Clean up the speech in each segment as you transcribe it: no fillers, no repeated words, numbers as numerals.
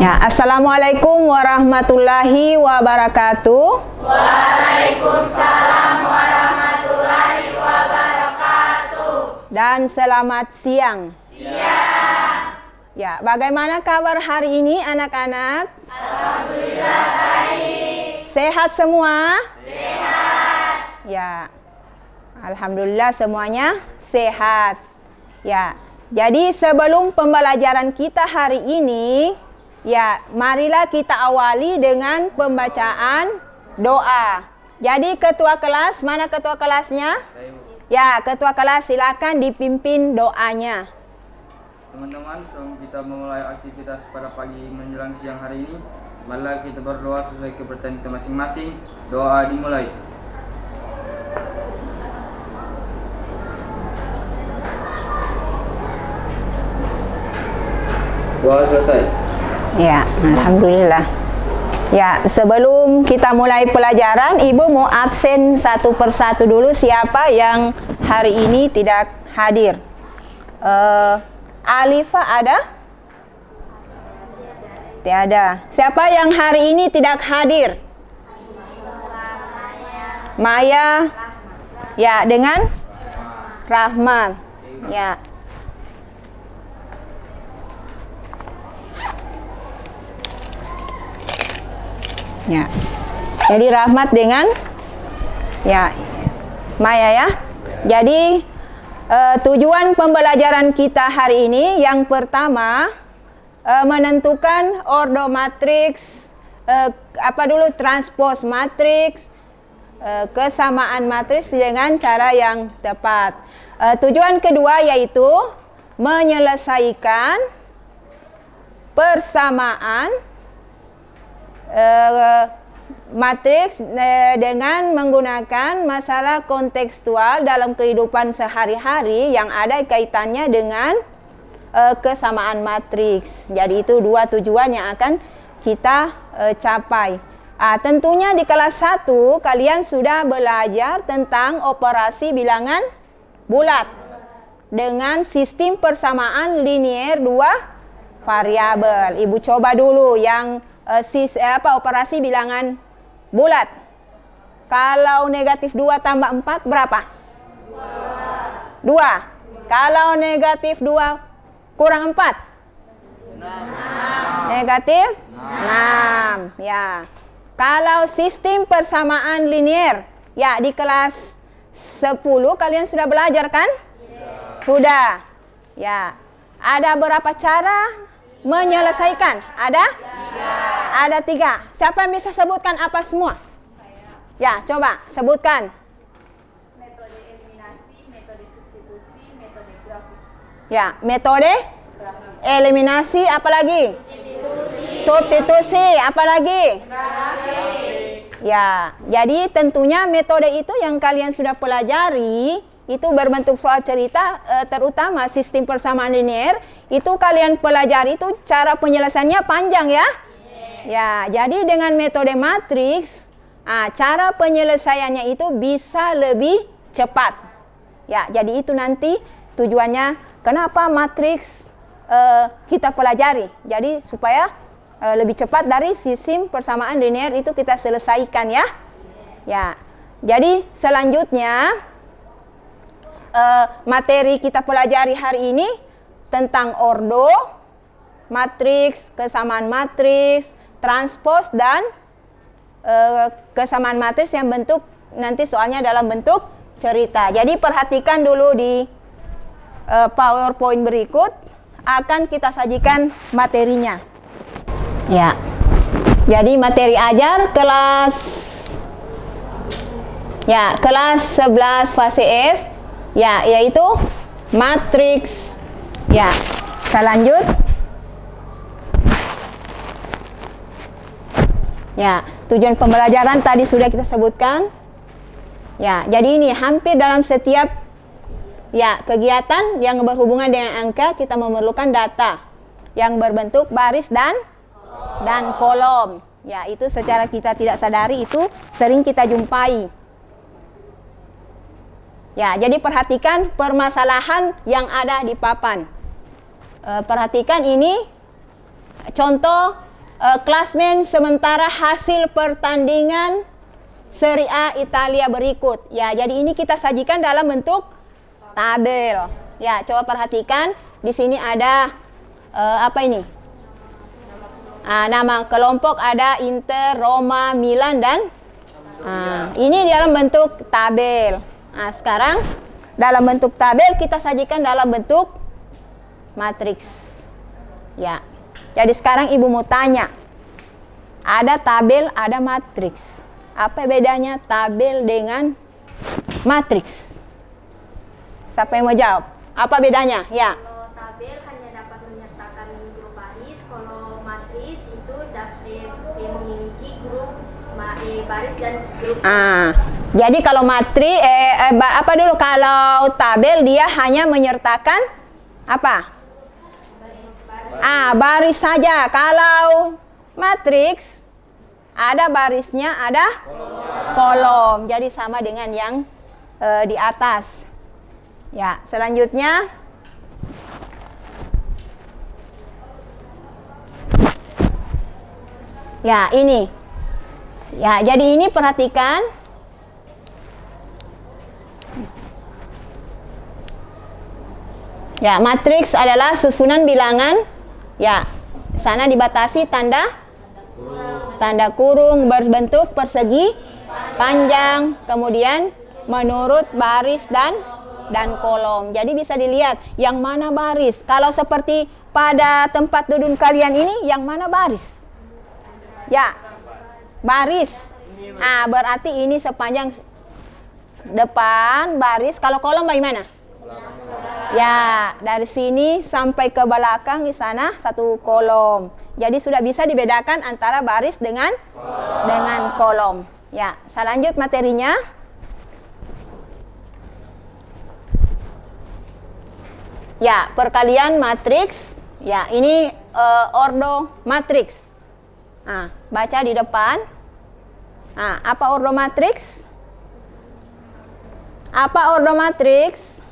Ya, Assalamualaikum warahmatullahi wabarakatuh. Waalaikumsalam warahmatullahi wabarakatuh. Dan selamat siang. Siang. Ya, bagaimana kabar hari ini anak-anak? Alhamdulillah baik. Sehat semua? Sehat. Ya, alhamdulillah semuanya sehat. Ya, jadi sebelum pembelajaran kita hari ini, ya, marilah kita awali dengan pembacaan doa. Jadi ketua kelas, mana ketua kelasnya? Ya, ketua kelas silakan dipimpin doanya. Teman-teman, sebelum kita memulai aktivitas pada pagi menjelang siang hari ini, marilah kita berdoa sesuai kepercayaan kita masing-masing. Doa dimulai. Doa selesai. Ya, alhamdulillah. Ya, sebelum kita mulai pelajaran, Ibu mau absen satu persatu dulu siapa yang hari ini tidak hadir. Alifa ada? Tiada. Siapa yang hari ini tidak hadir? Maya. Ya, dengan Rahman. Ya. Ya. Jadi Rahmat dengan ya Maya ya. Jadi tujuan pembelajaran kita hari ini yang pertama menentukan ordo matriks, transpose matriks, kesamaan matriks dengan cara yang tepat. Tujuan kedua yaitu menyelesaikan persamaan matriks dengan menggunakan masalah kontekstual dalam kehidupan sehari-hari yang ada kaitannya dengan kesamaan matriks. Jadi itu dua tujuan yang akan kita capai. Tentunya di kelas 1 kalian sudah belajar tentang operasi bilangan bulat dengan sistem persamaan linier dua variabel. Ibu coba dulu yang operasi bilangan bulat. Kalau negatif 2 tambah 4 berapa? 2. Kalau negatif 2 kurang 4? 6. Negatif 6. Ya. Kalau sistem persamaan linier, ya di kelas 10 kalian sudah belajar kan? Sudah. Ya. Ada berapa cara menyelesaikan? Ada? Ada 3. Siapa yang bisa sebutkan apa semua? Ya, coba sebutkan. Metode eliminasi, metode substitusi, metode grafik. Ya, metode eliminasi, apa lagi? Substitusi, apa lagi? Grafik. Ya, jadi tentunya metode itu yang kalian sudah pelajari itu berbentuk soal cerita, terutama sistem persamaan linear itu kalian pelajari itu cara penyelesaiannya panjang ya. Ya, jadi dengan metode matriks, cara penyelesaiannya itu bisa lebih cepat. Ya, jadi itu nanti tujuannya kenapa matriks kita pelajari. Jadi supaya lebih cepat dari sistem persamaan linear itu kita selesaikan ya. Ya, jadi selanjutnya materi kita pelajari hari ini tentang ordo, matriks, kesamaan matriks, transpose dan kesamaan matriks yang bentuk nanti soalnya dalam bentuk cerita. Jadi perhatikan dulu di PowerPoint berikut akan kita sajikan materinya. Ya. Jadi materi ajar kelas 11 fase F ya, yaitu matriks. Ya. Kita lanjut. Ya, tujuan pembelajaran tadi sudah kita sebutkan. Ya, jadi ini hampir dalam setiap kegiatan yang berhubungan dengan angka kita memerlukan data yang berbentuk baris dan kolom. Ya, itu secara kita tidak sadari itu sering kita jumpai. Ya, jadi perhatikan permasalahan yang ada di papan. Perhatikan ini contoh klasmen sementara hasil pertandingan Serie A Italia berikut. Ya, jadi ini kita sajikan dalam bentuk tabel. Ya, coba perhatikan di sini ada apa ini? Nama kelompok ada Inter, Roma, Milan dan ini dalam bentuk tabel. Nah, sekarang dalam bentuk tabel kita sajikan dalam bentuk matriks. Ya. Jadi sekarang Ibu mau tanya. Ada tabel, ada matriks. Apa bedanya tabel dengan matriks? Siapa yang mau jawab? Apa bedanya? Ya. Kalau tabel hanya dapat menyertakan grup baris, kalau matris itu dapat memiliki grup baris dan grup. Jadi kalau apa dulu? Kalau tabel dia hanya menyertakan apa? Baris saja. Kalau matriks ada barisnya, ada kolom. Jadi sama dengan yang di atas. Ya, selanjutnya ya ini. Ya, jadi ini perhatikan. Ya, matriks adalah susunan bilangan. Ya, sana dibatasi tanda kurung berbentuk persegi panjang, kemudian menurut baris dan kolom. Jadi bisa dilihat yang mana baris. Kalau seperti pada tempat duduk kalian ini, yang mana baris? Ya, baris. Berarti ini sepanjang depan baris. Kalau kolom bagaimana? Ya, dari sini sampai ke belakang di sana satu kolom. Jadi sudah bisa dibedakan antara baris dengan kolom. Ya, saya lanjut materinya. Ya, perkalian matriks. Ya, ini ordo matriks. Baca di depan. Apa ordo matriks? Apa ordo matriks?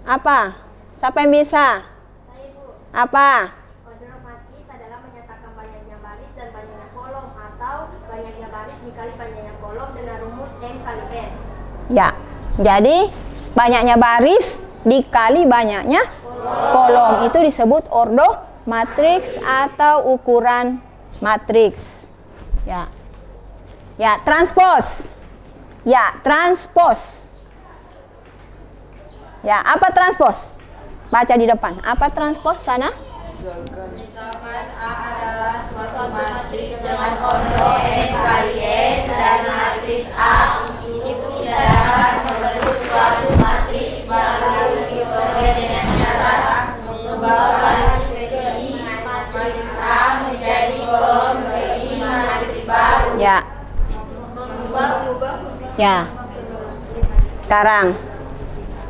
Apa? Siapa yang bisa? Saya, Bu. Apa? Ordo matris adalah menyatakan banyaknya baris dan banyaknya kolom, atau banyaknya baris dikali banyaknya kolom dengan rumus M kali N. Ya, jadi banyaknya baris dikali banyaknya kolom itu disebut ordo matriks atau ukuran matriks. Ya. Ya, transpos. Ya, transpos. Ya, apa transpos? Baca di depan. Apa transpos sana? Misalkan A adalah suatu matriks dengan ordo n kali n dan matriks A itu tidak dapat membentuk suatu matriks baru diperoleh dengan cara mengubah baris ke I matriks A menjadi kolom ke I matriks baru. Ya. Mengubah Ya. Sekarang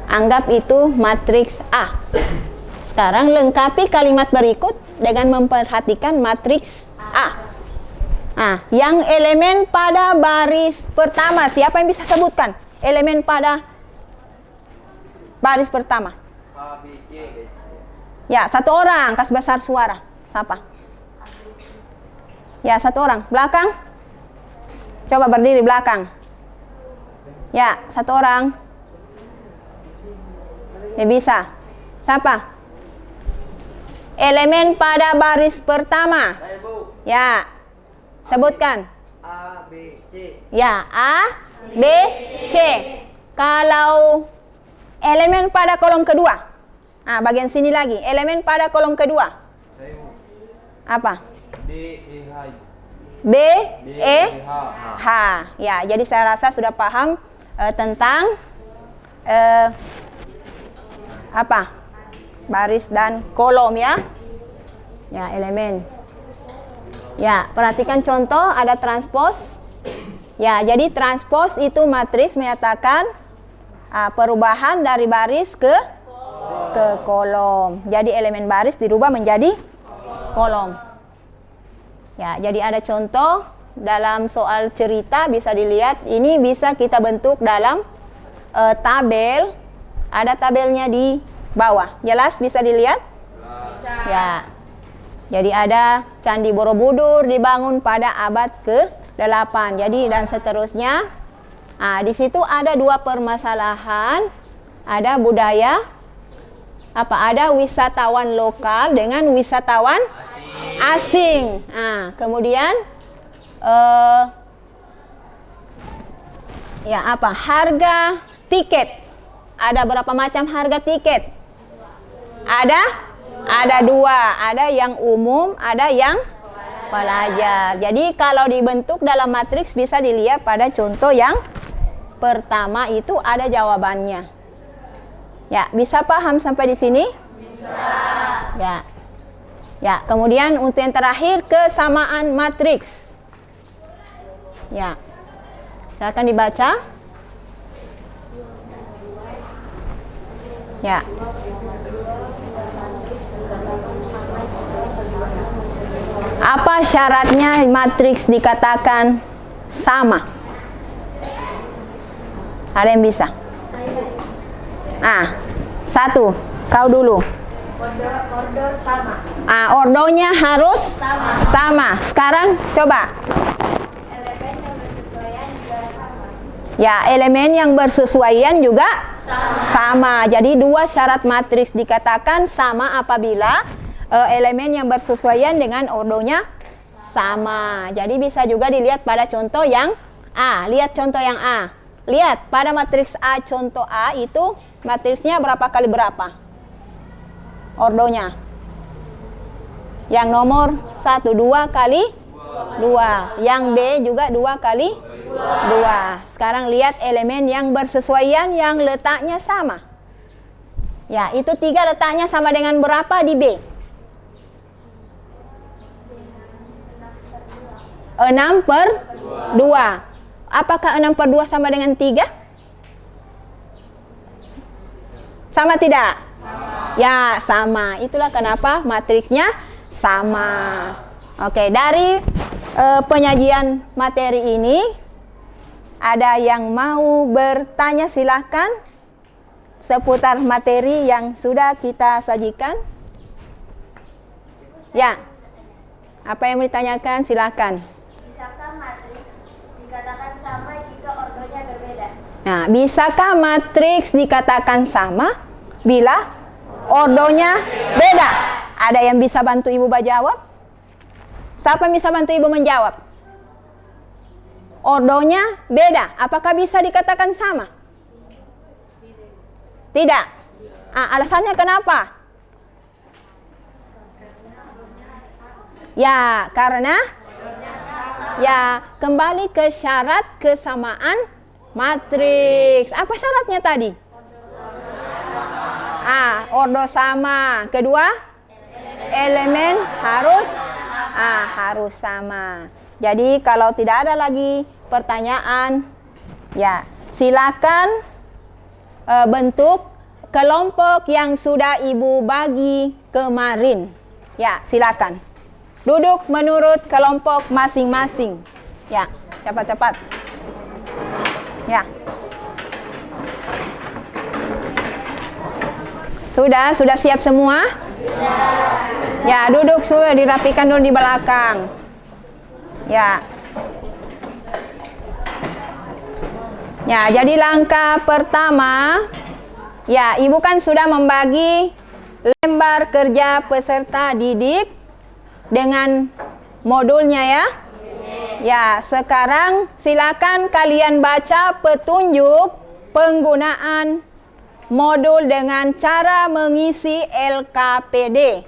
anggap itu matriks A. Sekarang lengkapi kalimat berikut dengan memperhatikan matriks A. Yang elemen pada baris pertama, siapa yang bisa sebutkan elemen pada baris pertama? A, B, C. Ya, satu orang, kasih besar suara. Siapa? Ya, satu orang. Belakang. Coba berdiri belakang. Ya, satu orang. Ya bisa. Siapa? Elemen pada baris pertama. Saya, Bu. Ya. Sebutkan. A, B, C. Ya, A, B, C. Kalau elemen pada kolom kedua. Bagian sini lagi. Elemen pada kolom kedua. Saya, Bu. Apa? B, E, H. B, E, H. H. Ya, jadi saya rasa sudah paham tentang apa? Baris dan kolom ya. Ya, elemen. Ya, perhatikan contoh ada transpos. Ya, jadi transpos itu matriks menyatakan perubahan dari baris ke kolom. Jadi elemen baris dirubah menjadi kolom. Ya, jadi ada contoh dalam soal cerita bisa dilihat. Ini bisa kita bentuk dalam tabel. Ada tabelnya di bawah. Jelas bisa dilihat? Bisa. Ya. Jadi ada Candi Borobudur dibangun pada abad ke-8. Jadi dan seterusnya. Di situ ada dua permasalahan. Ada budaya ada wisatawan lokal dengan wisatawan asing. Kemudian harga tiket. Ada berapa macam harga tiket? Ada dua, ada yang umum, ada yang pelajar. Jadi kalau dibentuk dalam matriks bisa dilihat pada contoh yang pertama itu ada jawabannya. Ya, bisa paham sampai di sini? Bisa. Ya, kemudian untuk yang terakhir kesamaan matriks. Ya. Silakan dibaca. Ya. Apa syaratnya matriks dikatakan sama? Ada yang bisa? Satu, kau dulu. Order sama. Ordonya harus sama. Sekarang coba. Elemen yang bersesuaian juga sama. Ya, elemen yang bersesuaian juga sama. Jadi dua syarat matriks dikatakan sama apabila elemen yang bersesuaian dengan ordonya sama. Jadi bisa juga dilihat pada contoh yang A. Lihat contoh yang A. Lihat pada matriks A, contoh A itu matriksnya berapa kali berapa? Ordonya. Yang nomor 1, 2 kali 2. Yang B juga 2 kali 2. Sekarang lihat elemen yang bersesuaian yang letaknya sama. Ya, itu 3 letaknya sama dengan berapa di B? 6/2. Apakah 6/2 sama dengan 3? Sama tidak? Sama. Ya, sama. Itulah kenapa matriksnya sama. Oke, dari penyajian materi ini, ada yang mau bertanya silahkan seputar materi yang sudah kita sajikan? Ya. Apa yang mau ditanyakan? Silahkan. Bisakah matriks dikatakan sama jika ordonya berbeda? Nah, bisakah matriks dikatakan sama bila ordonya beda? Ada yang bisa bantu Ibu jawab? Siapa yang bisa bantu Ibu menjawab? Ordonya beda. Apakah bisa dikatakan sama? Tidak. Alasannya kenapa? Ya, karena kembali ke syarat kesamaan matriks. Apa syaratnya tadi? Ordo sama. Kedua, elemen harus sama. Jadi kalau tidak ada lagi pertanyaan, ya silakan bentuk kelompok yang sudah Ibu bagi kemarin. Ya, silakan. Duduk menurut kelompok masing-masing. Ya, cepat-cepat. Ya. Sudah siap semua? Sudah. Ya, duduk sudah dirapikan dulu di belakang. Ya. Ya, jadi langkah pertama, ya, Ibu kan sudah membagi lembar kerja peserta didik dengan modulnya ya. Ya, sekarang silakan kalian baca petunjuk penggunaan modul dengan cara mengisi LKPD.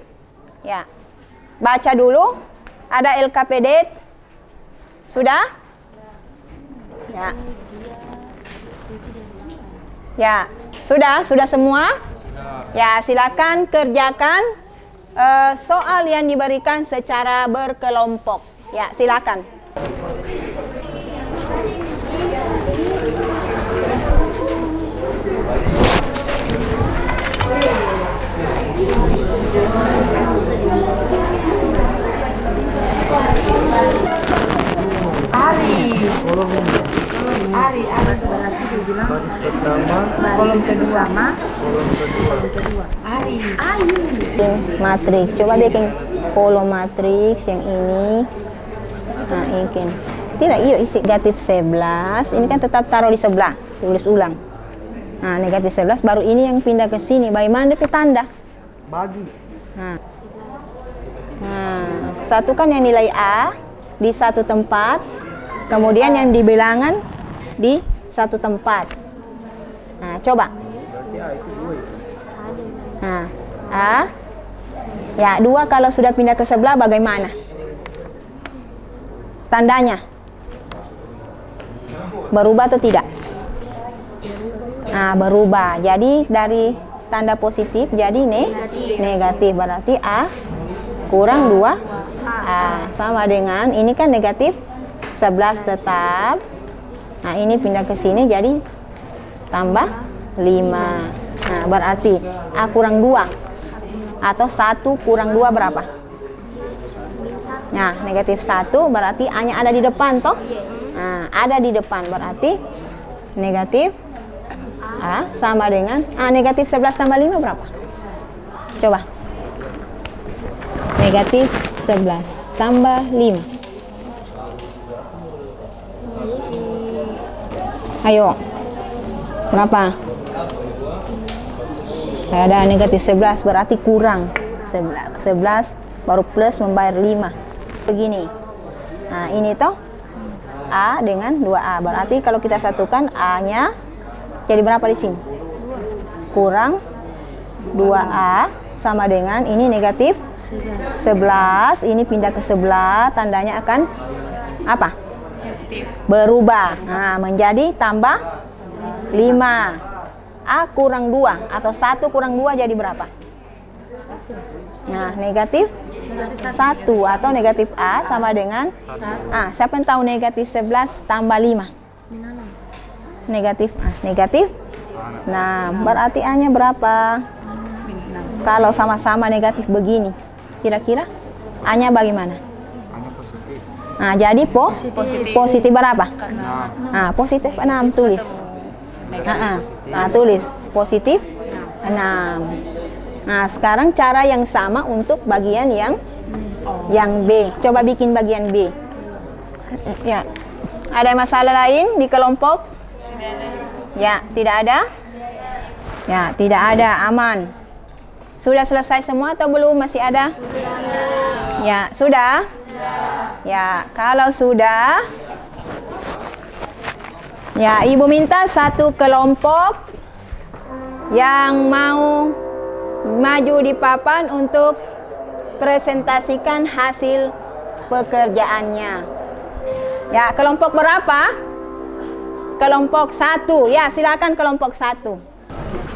Ya. Baca dulu. Ada LKPD? Sudah? Ya. Ya, sudah semua? Ya, silakan kerjakan soal yang diberikan secara berkelompok. Ya, silakan. Baris pertama Kolom kedua mah matriks. Coba bikin kolom matriks yang ini. Nah, bikin. Tidak, yuk isi negatif 11. Ini kan tetap taruh di sebelah. Tulis ulang. Nah, negatif 11 baru ini yang pindah ke sini. Bagaimana dia tanda? Bagi. Nah, satukan yang nilai A di satu tempat, kemudian yang di bilangan di satu tempat. Nah, coba. Berarti A itu 2 itu. Nah, A. Ya, 2 kalau sudah pindah ke sebelah bagaimana? Tandanya. Berubah atau tidak? Nah, berubah. Jadi dari tanda positif jadi negatif. Berarti A kurang 2A. Sama dengan ini kan negatif 11 tetap. Nah, ini pindah ke sini jadi tambah 5. Nah, berarti A kurang 2 atau 1 kurang 2 berapa? Nah, negatif 1 berarti A-nya ada di depan toh? Nah, ada di depan berarti negatif A sama dengan negatif 11 tambah 5 berapa? Coba. Negatif 11 tambah 5. Ayo. Berapa? Ada negatif 11 berarti kurang 11 baru plus membayar 5. Begini. Nah, ini toh A dengan 2A. Berarti kalau kita satukan A-nya jadi berapa di sini? Kurang 2A sama dengan ini negatif 11. Ini pindah ke sebelah, tandanya akan apa? Berubah. Nah, menjadi tambah 5. A kurang 2 atau 1 kurang 2 jadi berapa? Nah, negatif 1 atau negatif A sama dengan siapa yang tahu negatif 11 tambah 5? Negatif A, negatif 6. Berarti A-nya berapa? Kalau sama-sama negatif begini, kira-kira A-nya bagaimana? A-nya positif. Nah, jadi positif berapa? 6. Nah, positif 6 tulis. Tulis positif 6. Nah, sekarang cara yang sama untuk bagian yang B. Coba bikin bagian B. Ya. Ada masalah lain di kelompok? Ya, tidak ada? Ya, tidak ada, aman. Sudah selesai semua atau belum? Masih ada? Ya, sudah? Ya, kalau sudah, ya, Ibu minta satu kelompok yang mau maju di papan untuk presentasikan hasil pekerjaannya. Ya, kelompok berapa? Kelompok 1. Ya, silakan kelompok 1.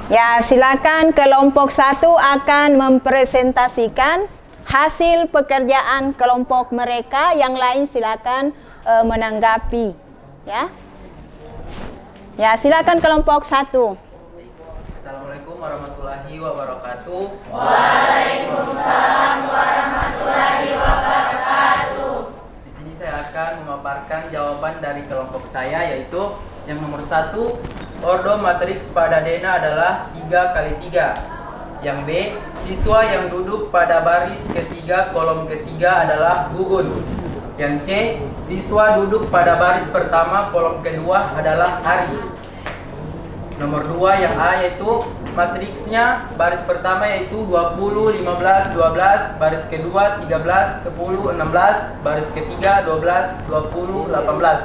Ya, silakan kelompok 1 akan mempresentasikan hasil pekerjaan kelompok mereka. Yang lain silakan menanggapi. Ya. Ya, silakan kelompok 1. Assalamualaikum warahmatullahi wabarakatuh. Waalaikumsalam warahmatullahi wabarakatuh. Di sini saya akan memaparkan jawaban dari kelompok saya, yaitu yang nomor 1, ordo matriks pada Dena adalah 3 kali 3. Yang B, siswa yang duduk pada baris ketiga kolom ketiga adalah Gugun. Yang C, siswa duduk pada baris pertama kolom kedua adalah Ari. Nomor 2 yang A, yaitu matriksnya baris pertama yaitu 20, 15, 12, baris kedua 13, 10, 16, baris ketiga 12, 20, 18.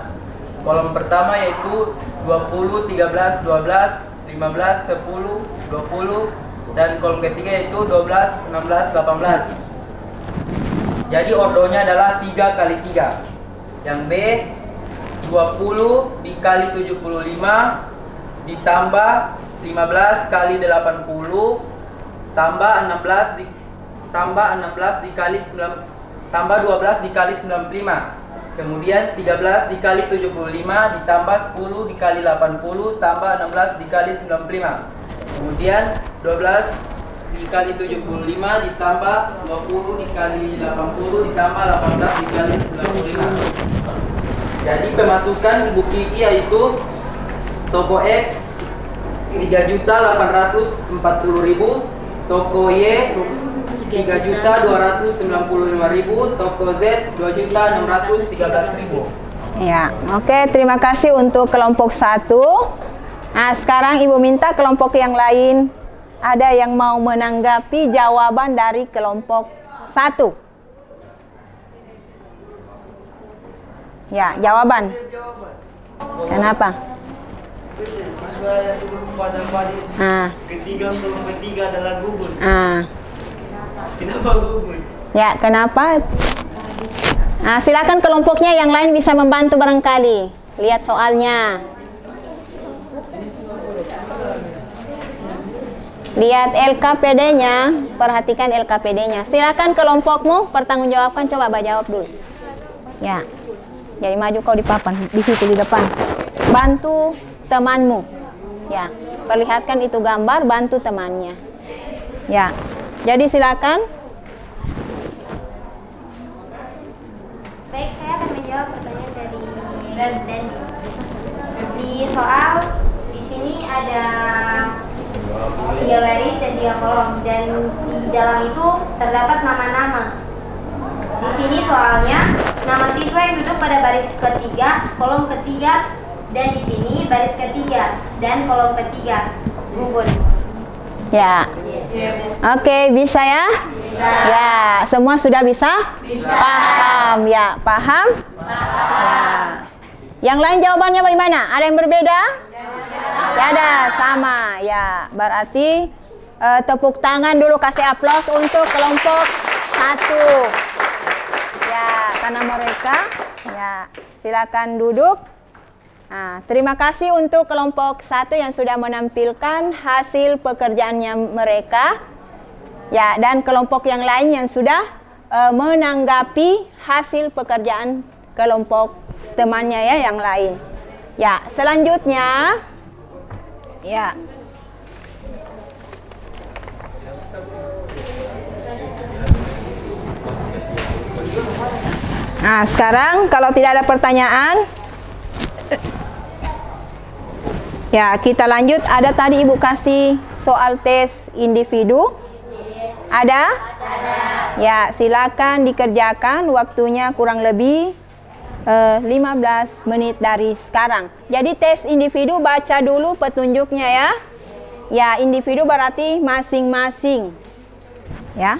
Kolom pertama yaitu 20, 13, 12, 15, 10, 20, dan kolom ketiga yaitu 12, 16, 18. Jadi ordonya adalah 3 kali 3. Yang B, 20 dikali 75 ditambah 15 kali 80 tambah 16 dikali 9 tambah 12 dikali 95. Kemudian 13 dikali 75 ditambah 10 dikali 80 tambah 16 dikali 95. Kemudian 12 dikali 75 ditambah 20 dikali 80 ditambah 18 dikali 95. Jadi pemasukan Ibu Kiki yaitu toko X 3.840.000, toko Y 3.295.000, toko Z 2.613.000. Ya, oke, terima kasih untuk kelompok 1. Nah, sekarang Ibu minta kelompok yang lain, ada yang mau menanggapi jawaban dari kelompok 1. Ya, jawaban. Kenapa? Siswa yang duduk pada baris ketiga untuk ketiga adalah gugur. Kenapa gugur? Ya, kenapa? Nah, silakan kelompoknya yang lain bisa membantu barangkali. Lihat soalnya. Lihat LKPD-nya, perhatikan LKPD-nya. Silakan kelompokmu pertanggungjawabkan, coba jawab dulu. Ya. Jadi maju kau di papan, di situ di depan. Bantu temanmu. Ya, perlihatkan itu gambar, bantu temannya. Ya. Jadi silakan. Baik, saya akan menjawab pertanyaan dari Dandi. Di soal di sini ada 3 baris dan 3 kolom, dan di dalam itu terdapat nama-nama. Di sini soalnya nama siswa yang duduk pada baris ketiga, kolom ketiga, dan di sini baris ketiga dan kolom ketiga. Gugun. Ya. Oke, bisa ya? Bisa. Ya, semua sudah bisa? Bisa. Paham ya? Paham? Ya. Yang lain jawabannya bagaimana? Ada yang berbeda? Ya ada, sama. Ya, berarti tepuk tangan dulu, kasih aplaus untuk kelompok 1. Ya, karena mereka ya, silakan duduk. Nah, terima kasih untuk kelompok 1 yang sudah menampilkan hasil pekerjaannya mereka. Ya, dan kelompok yang lain yang sudah menanggapi hasil pekerjaan kelompok temannya ya yang lain. Ya, selanjutnya ya. Nah, sekarang kalau tidak ada pertanyaan, ya, kita lanjut. Ada tadi Ibu kasih soal tes individu? Ada? Ya, silakan dikerjakan. Waktunya kurang lebih 15 menit dari sekarang. Jadi tes individu baca dulu petunjuknya ya. Ya, individu berarti masing-masing. Ya.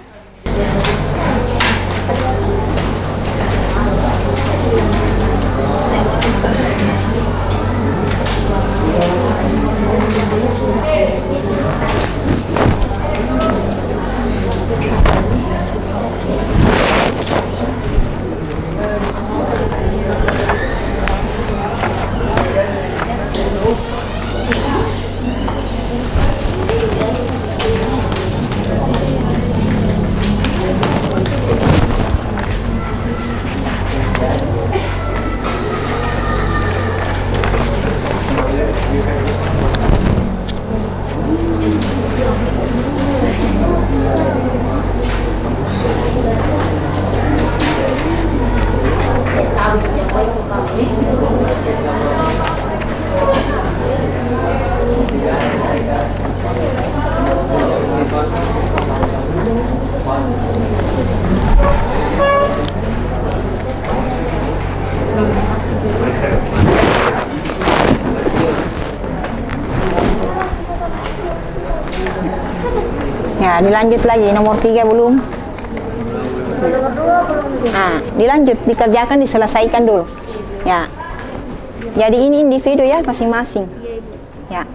Ya, dilanjut lagi. Nomor 3 belum. Nah, dilanjut, dikerjakan, diselesaikan dulu. Ya. Jadi ini individu ya, masing-masing. Ya.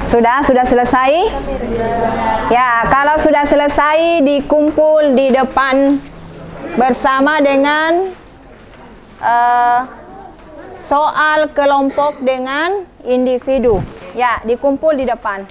Sudah selesai? Ya, kalau sudah selesai dikumpul di depan bersama dengan soal kelompok dengan individu. Ya, dikumpul di depan.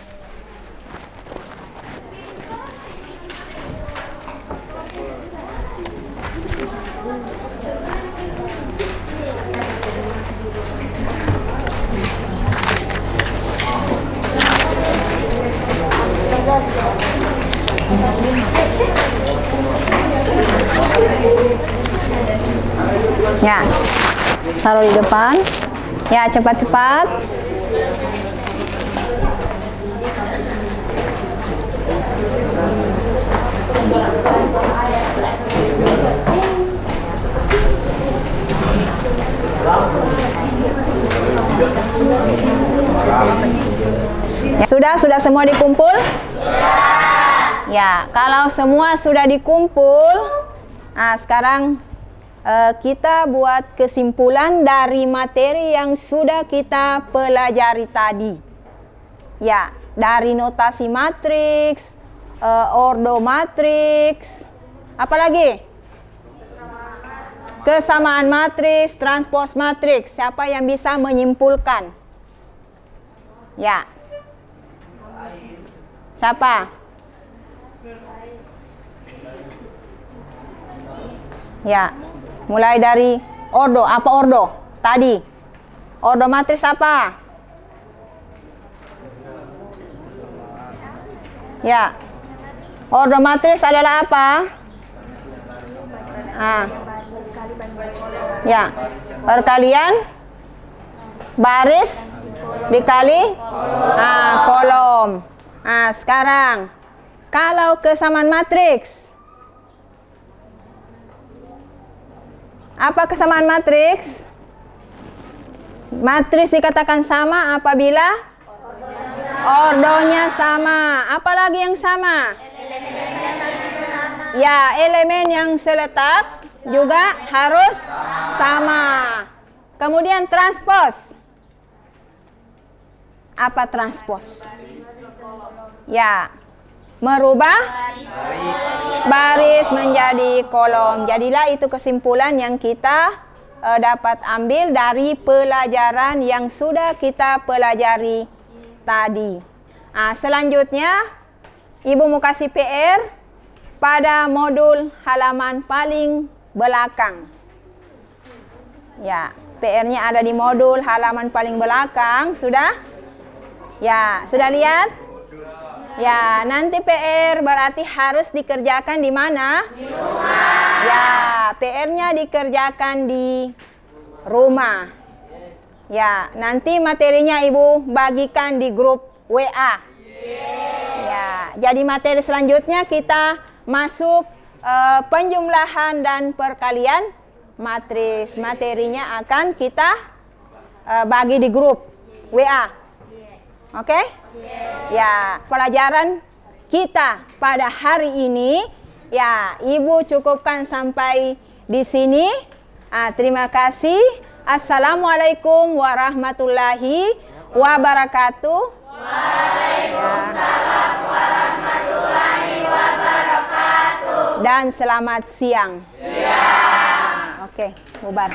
Ya, taruh di depan. Ya, cepat-cepat. Ya, sudah semua dikumpul? Ya, kalau semua sudah dikumpul, nah sekarang kita buat kesimpulan dari materi yang sudah kita pelajari tadi. Ya, dari notasi matriks, ordo matriks, apa lagi? Kesamaan matriks, transpos matriks. Siapa yang bisa menyimpulkan? Ya. Siapa? Ya. Mulai dari ordo. Apa ordo? Tadi. Ordo matriks apa? Ya. Ordo matriks adalah apa? Ya. Perkalian baris dikali kolom. Nah, sekarang kalau kesamaan matriks, apa kesamaan matriks? Matriks dikatakan sama apabila ordonya sama. Apalagi yang sama? Ya, elemen yang seletak juga harus sama. Kemudian transpos. Apa transpos? Ya, merubah baris menjadi kolom. Jadilah itu kesimpulan yang kita dapat ambil dari pelajaran yang sudah kita pelajari tadi. Nah, selanjutnya Ibu mau kasih PR pada modul halaman paling belakang. Ya, PR-nya ada di modul halaman paling belakang. Sudah? Ya, sudah lihat? Ya, nanti PR berarti harus dikerjakan di mana? Di rumah. Ya, PR-nya dikerjakan di rumah. Ya, nanti materinya Ibu bagikan di grup WA. Ya, jadi materi selanjutnya kita masuk penjumlahan dan perkalian matriks. Materinya akan kita bagi di grup WA. Oke? Ya, pelajaran kita pada hari ini ya Ibu cukupkan sampai di sini. Terima kasih. Assalamualaikum warahmatullahi wabarakatuh. Waalaikumsalam warahmatullahi wabarakatuh. Dan selamat siang. Siang. Oke, bubar.